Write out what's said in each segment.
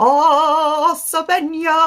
Ah, Sabenya.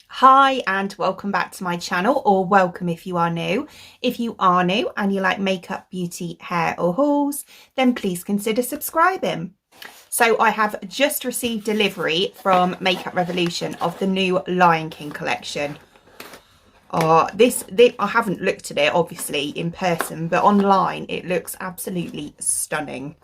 Hi and welcome back to my channel, or welcome if you are new. If you are new and you like makeup, beauty, hair or hauls, then please consider subscribing. So I have just received delivery from Makeup Revolution of the new Lion King collection. This I haven't looked at it obviously in person, but online it looks absolutely stunning.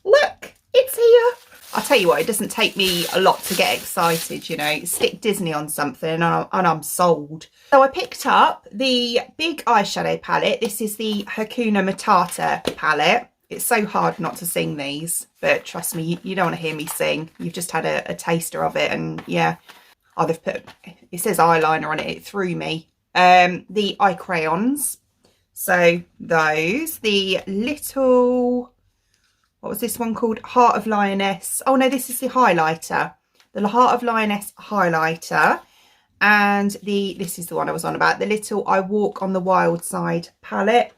Look, it's here. I'll tell you what, it doesn't take me a lot to get excited, you know. Stick Disney on something and I'm sold. So I picked up the big eyeshadow palette. This is the Hakuna Matata palette. It's so hard not to sing these, but trust me, you don't want to hear me sing. You've just had a taster of it, and yeah. Oh, they've put, it says eyeliner on it. It threw me. The eye crayons. So those. The little... What was this one called? Heart of Lioness. Oh no, this is the highlighter. The Heart of Lioness highlighter. And this is the one I was on about. The little I Walk on the Wild Side palette.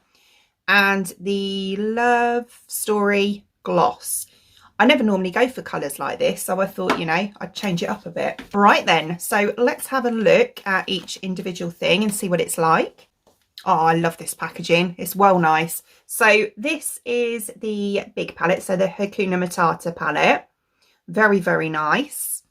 And the Love Story gloss. I never normally go for colours like this, so I thought, you know, I'd change it up a bit. Right then, so let's have a look at each individual thing and see what it's like. Oh, I love this packaging. It's well nice. So this is the big palette, so the Hakuna Matata palette. Very, very nice.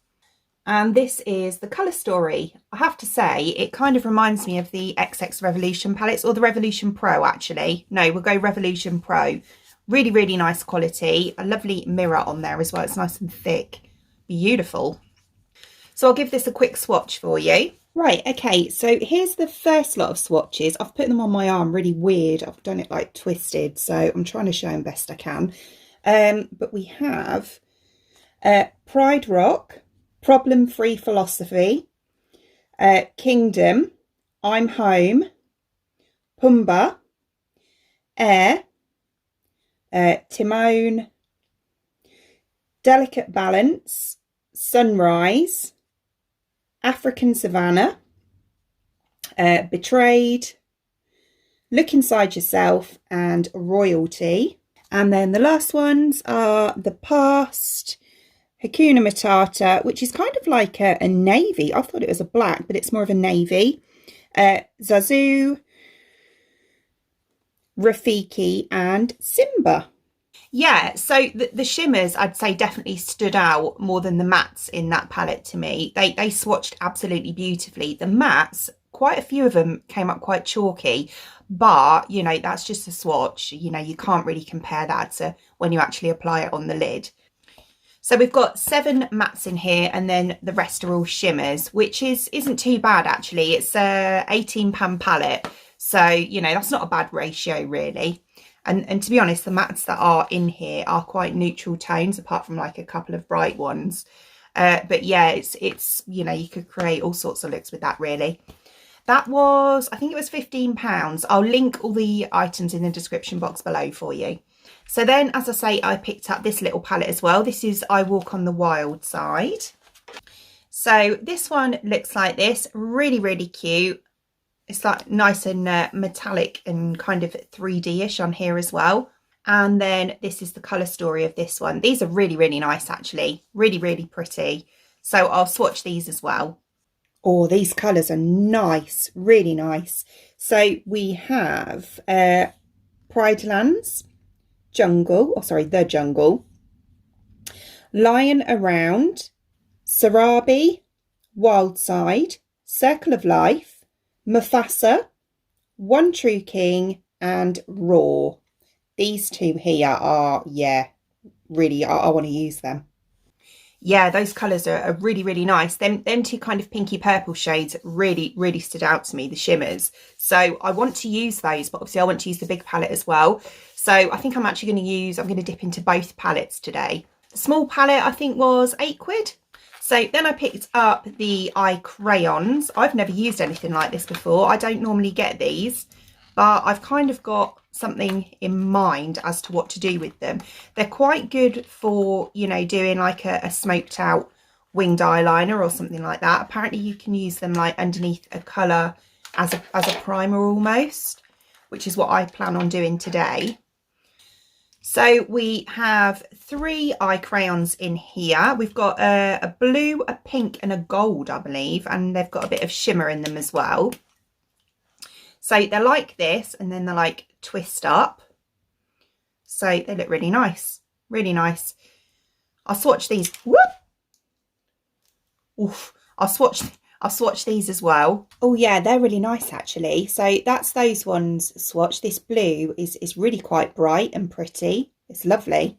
And this is the Colour Story. I have to say, it kind of reminds me of the XX Revolution palettes, or the Revolution Pro, actually. No, we'll go Revolution Pro. Really, really nice quality. A lovely mirror on there as well. It's nice and thick. Beautiful. So I'll give this a quick swatch for you. Right, okay, so here's the first lot of swatches. I've put them on my arm really weird. I've done it like twisted, so I'm trying to show them best I can. But we have Pride Rock, Problem Free Philosophy, Kingdom, I'm Home, Pumbaa, Air, Timon, Delicate Balance, Sunrise, African Savannah, Betrayed, Look Inside Yourself, and Royalty. And then the last ones are The Past, Hakuna Matata, which is kind of like a navy. I thought it was a black, but it's more of a navy. Zazu, Rafiki, and Simba. Yeah, so the shimmers, I'd say, definitely stood out more than the mattes in that palette to me. They swatched absolutely beautifully. The mattes, quite a few of them came up quite chalky, but, you know, that's just a swatch. You know, you can't really compare that to when you actually apply it on the lid. So we've got 7 mattes in here, and then the rest are all shimmers, which isn't too bad, actually. It's a £18 palette, so, you know, that's not a bad ratio, really. And to be honest, the mattes that are in here are quite neutral tones, apart from like a couple of bright ones. But yeah, it's you know, you could create all sorts of looks with that, really. That was, I think it was £15. I'll link all the items in the description box below for you. So then, as I say, I picked up this little palette as well. This is I Walk on the Wild Side. So this one looks like this. Really, really cute. It's like nice and metallic and kind of 3D-ish on here as well. And then this is the Colour Story of this one. These are really, really nice, actually. Really, really pretty. So I'll swatch these as well. Oh, these colours are nice. Really nice. So we have Pride Lands, Jungle. Oh, sorry, The Jungle. Lion Around, Sarabi, Wild Side, Circle of Life, Mufasa, One True King, and Raw. These two here are, yeah, really, I want to use them. Yeah, those colours are really, really nice. Them two kind of pinky purple shades really, really stood out to me, the shimmers. So I want to use those, but obviously I want to use the big palette as well. So I think I'm actually going to I'm going to dip into both palettes today. The small palette I think was £8. So then I picked up the eye crayons. I've never used anything like this before. I don't normally get these, but I've kind of got something in mind as to what to do with them. They're quite good for, you know, doing like a smoked out winged eyeliner or something like that. Apparently you can use them like underneath a colour as a primer almost, which is what I plan on doing today. So we have 3 eye crayons in here. We've got a blue, a pink and a gold, I believe, and they've got a bit of shimmer in them as well. So they're like this, and then they're like twist up. So they look really nice, really nice. I'll swatch these. Whoop! Oof. I'll swatch these as well. Oh yeah, they're really nice actually. So that's those ones swatched. This blue is really quite bright and pretty. It's lovely.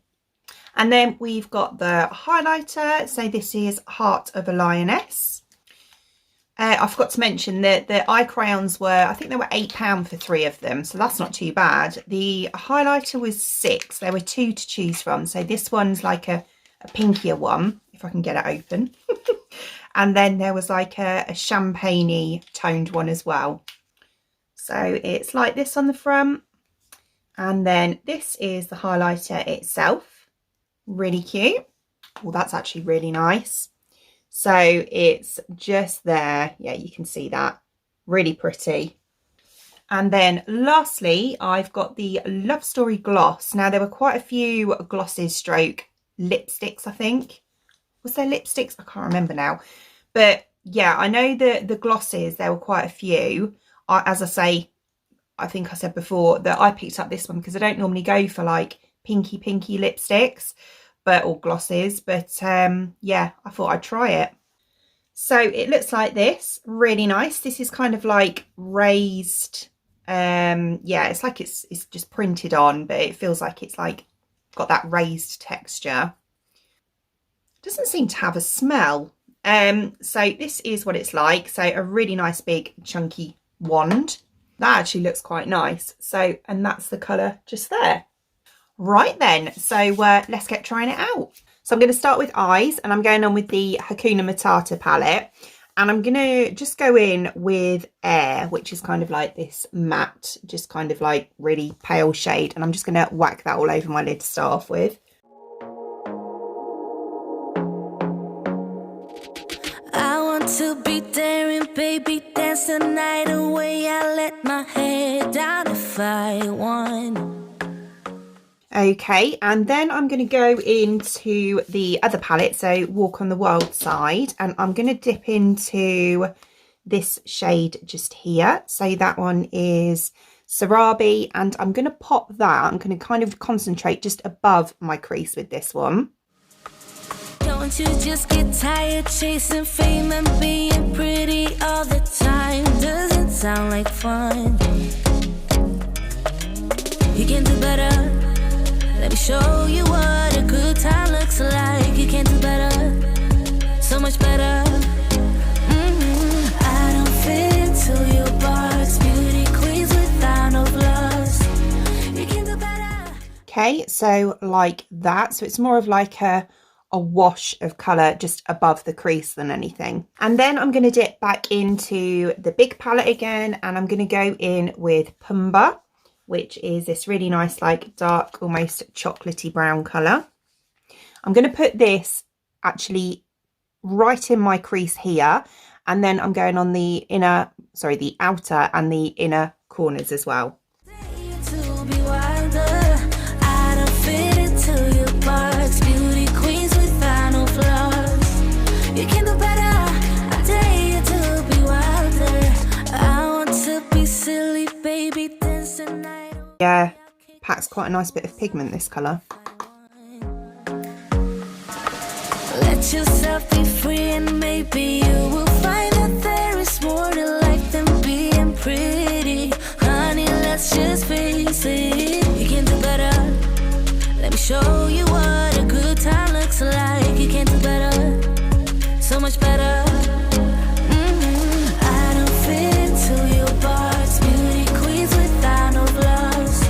And then we've got the highlighter. So this is Heart of a Lioness. I forgot to mention that the eye crayons were, I think they were £8 for 3 of them. So that's not too bad. The highlighter was £6. There were 2 to choose from. So this one's like a pinkier one, if I can get it open. And then there was like a champagne-y toned one as well. So it's like this on the front. And then this is the highlighter itself. Really cute. Well, that's actually really nice. So it's just there. Yeah, you can see that. Really pretty. And then lastly, I've got the Love Story gloss. Now, there were quite a few glosses stroke lipsticks, I think. Was there lipsticks? I can't remember now. But yeah, I know the glosses, there were quite a few. As I say, I think I said before that I picked up this one because I don't normally go for like pinky lipsticks, or glosses. But yeah, I thought I'd try it. So it looks like this, really nice. This is kind of like raised. Yeah, it's like it's just printed on, but it feels like it's like got that raised texture. Doesn't seem to have a smell. So this is what it's like. So a really nice big chunky wand. That actually looks quite nice. So, and that's the colour just there. Right then, so let's get trying it out. So I'm going to start with eyes, and I'm going on with the Hakuna Matata palette. And I'm going to just go in with Air, which is kind of like this matte, just kind of like really pale shade. And I'm just going to whack that all over my lid to start off with. To be daring, baby, dance the night away. I let my head down if I won. Okay, and then I'm going to go into the other palette, so Walk on the Wild Side, and I'm going to dip into this shade just here. So that one is Sarabi, and I'm going to pop that. I'm going to kind of concentrate just above my crease with this one. Don't you just get tired chasing fame and being pretty all the time? Doesn't sound like fun. You can do better. Let me show you what a good time looks like. You can do better. So much better. I don't fit into your box. Beauty queens without no gloss. You can do better. Okay, so like that. So it's more of like a wash of colour just above the crease than anything. And then I'm going to dip back into the big palette again, and I'm going to go in with Pumbaa, which is this really nice like dark almost chocolatey brown colour. I'm going to put this actually right in my crease here, and then I'm going on the outer and the inner corners as well. You can do better. I dare you to be wilder. I want to be silly, baby, dance the night. Yeah, packs quite a nice bit of pigment, this colour. Let yourself be free, and maybe you will find that there is more to life than being pretty. Honey, let's just face it. You can do better. Let me show you what a good time looks like. You can do better. So much better. I don't fit into your box. Beauty queens without no gloss.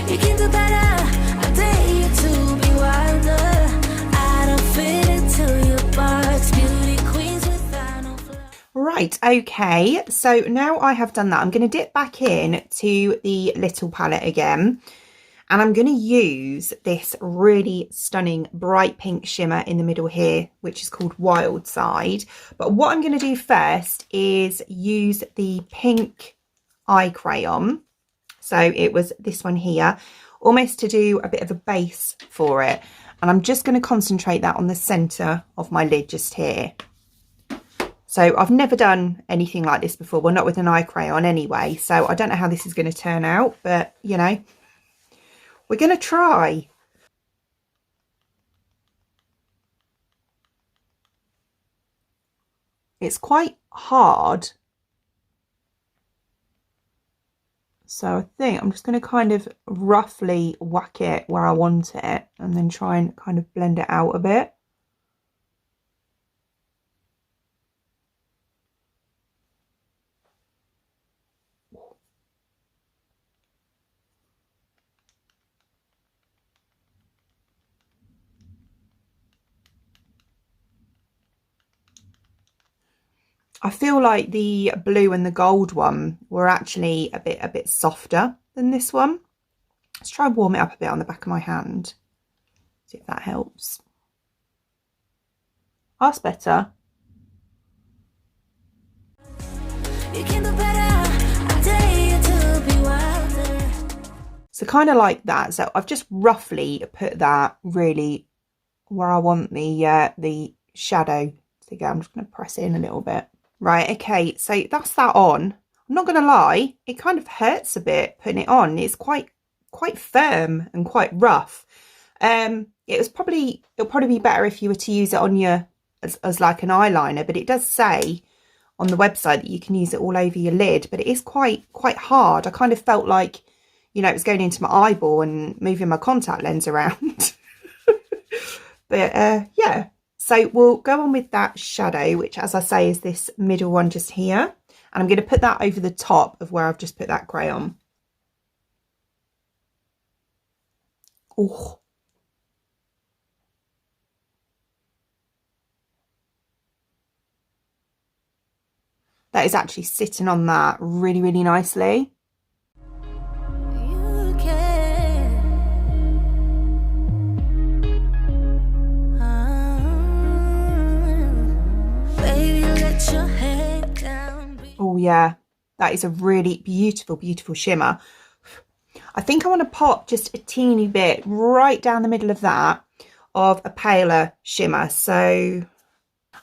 You can do better. I dare you to be wilder. I don't fit into your box. Beauty queens without no gloss. Right, okay, so now I have done that, I'm going to dip back in to the little palette again. And I'm going to use this really stunning bright pink shimmer in the middle here, which is called Wild Side. But what I'm going to do first is use the pink eye crayon. So it was this one here, almost to do a bit of a base for it. And I'm just going to concentrate that on the centre of my lid just here. So I've never done anything like this before. Well, not with an eye crayon anyway. So I don't know how this is going to turn out, but you know, we're going to try. It's quite hard. So I think I'm just going to kind of roughly whack it where I want it and then try and kind of blend it out a bit. I feel like the blue and the gold one were actually a bit softer than this one. Let's try and warm it up a bit on the back of my hand. See if that helps. That's better. So kind of like that. So I've just roughly put that really where I want the shadow to go. I'm just going to press it in a little bit. Right, okay, so that's that on. I'm not going to lie, it kind of hurts a bit putting it on. It's quite firm and quite rough. It'll probably be better if you were to use it on your as like an eyeliner, but it does say on the website that you can use it all over your lid, but it is quite hard. I kind of felt like, you know, it was going into my eyeball and moving my contact lens around. But yeah. So we'll go on with that shadow, which, as I say, is this middle one just here. And I'm going to put that over the top of where I've just put that crayon. Oh. That is actually sitting on that really, really nicely. Oh yeah, that is a really beautiful shimmer. I think I want to pop just a teeny bit right down the middle of that of a paler shimmer. So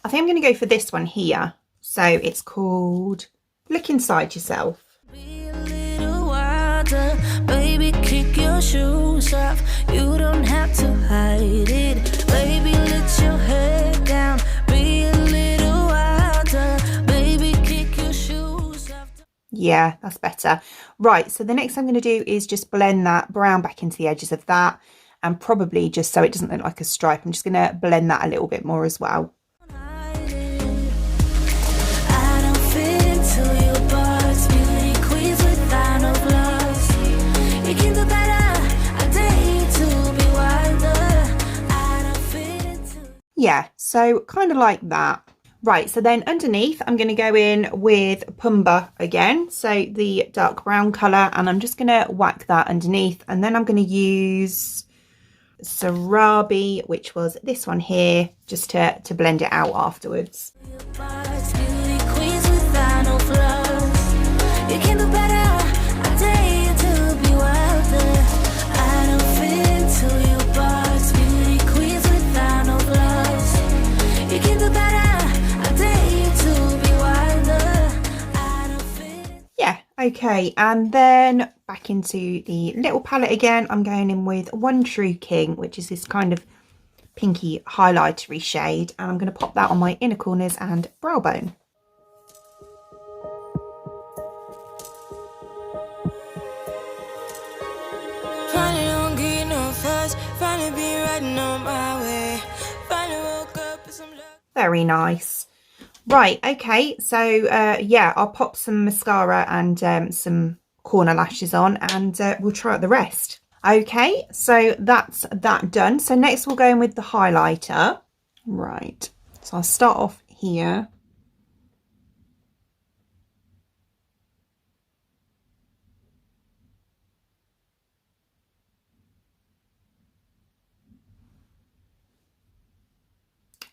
I think I'm going to go for this one here. So it's called Look Inside Yourself. Be a little wilder, baby, kick your shoes off. You don't have to hide it. Baby, let your hair down. Be a little wilder, baby, kick your shoes off. Yeah, that's better. Right, so the next thing I'm going to do is just blend that brown back into the edges of that, and probably just so it doesn't look like a stripe, I'm just going to blend that a little bit more as well. Yeah, so kind of like that. Right, so then underneath I'm going to go in with Pumba again, so the dark brown colour, and I'm just going to whack that underneath, and then I'm going to use Sarabi, which was this one here, just to blend it out afterwards. Okay, and then back into the little palette again, I'm going in with One True King, which is this kind of pinky highlightery shade, and I'm going to pop that on my inner corners and brow bone. Very nice. Right, okay, so yeah, I'll pop some mascara and some corner lashes on, and we'll try out the rest. Okay, so that's that done. So next we'll go in with the highlighter. Right, so I'll start off here.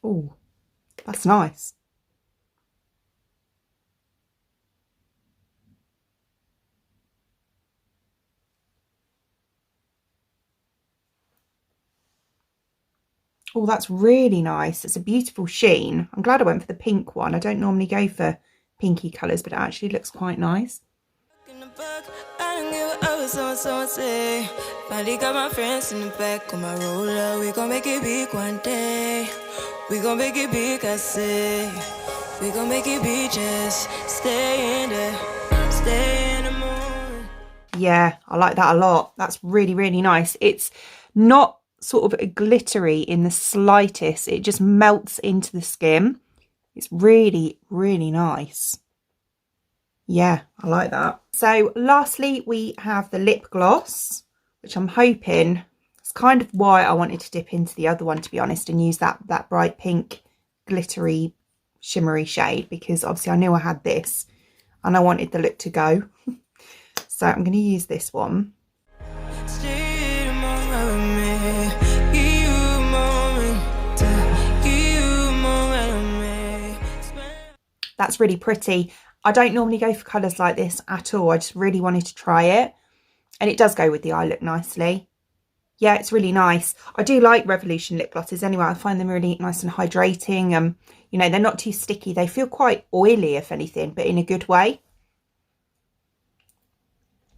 Oh, that's nice. Oh, that's really nice. It's a beautiful sheen. I'm glad I went for the pink one. I don't normally go for pinky colours, but it actually looks quite nice. Finally got my friends in the back on my roller. We gon' make it big one day. We gon' make it big, I say. We gon' make it big, just stay in there. Stay in the morning. Yeah, I like that a lot. That's really, really nice. It's not sort of glittery in the slightest. It just melts into the skin. It's really, really nice. Yeah, I like that. So lastly, we have the lip gloss, which I'm hoping, it's kind of why I wanted to dip into the other one, to be honest, and use that bright pink glittery shimmery shade, because obviously I knew I had this and I wanted the look to go. So I'm going to use this one. That's really pretty. I don't normally go for colours like this at all. I just really wanted to try it. And it does go with the eye look nicely. Yeah, it's really nice. I do like Revolution lip glosses anyway. I find them really nice and hydrating. You know, they're not too sticky. They feel quite oily, if anything, but in a good way.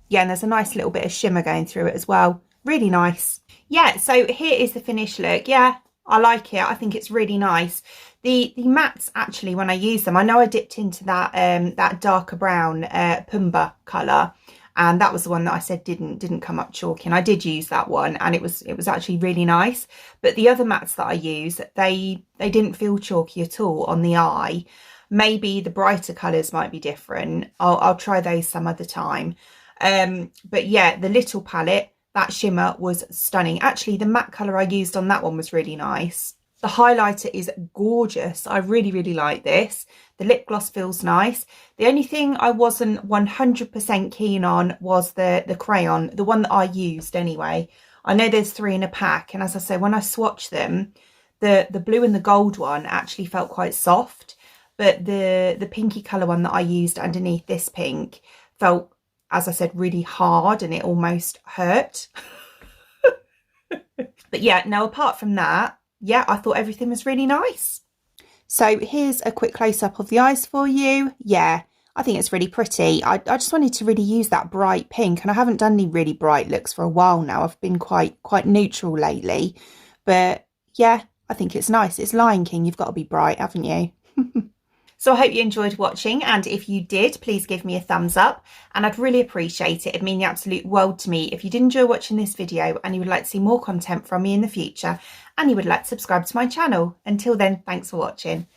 Yeah, and there's a nice little bit of shimmer going through it as well. Really nice. Yeah, so here is the finished look. Yeah, I like it. I think it's really nice. The mattes, actually, when I use them, I know I dipped into that darker brown Pumba colour, and that was the one that I said didn't come up chalky, and I did use that one, and it was actually really nice. But the other mattes that I use, they didn't feel chalky at all on the eye. Maybe the brighter colours might be different. I'll try those some other time. But yeah, the little palette, that shimmer was stunning. Actually, the matte colour I used on that one was really nice. The highlighter is gorgeous. I really, really like this. The lip gloss feels nice. The only thing I wasn't 100% keen on was the crayon, the one that I used anyway. I know there's 3 in a pack, and as I say, when I swatched them, the blue and the gold one actually felt quite soft, but the pinky colour one that I used underneath this pink felt, as I said, really hard, and it almost hurt. But yeah, now apart from that, yeah, I thought everything was really nice. So here's a quick close-up of the eyes for you. Yeah, I think it's really pretty. I just wanted to really use that bright pink, and I haven't done any really bright looks for a while now. I've been quite neutral lately. But yeah, I think it's nice. It's Lion King. You've got to be bright, haven't you? So I hope you enjoyed watching, and if you did, please give me a thumbs up, and I'd really appreciate it. It'd mean the absolute world to me if you did enjoy watching this video and you would like to see more content from me in the future, and you would like to subscribe to my channel. Until then, thanks for watching.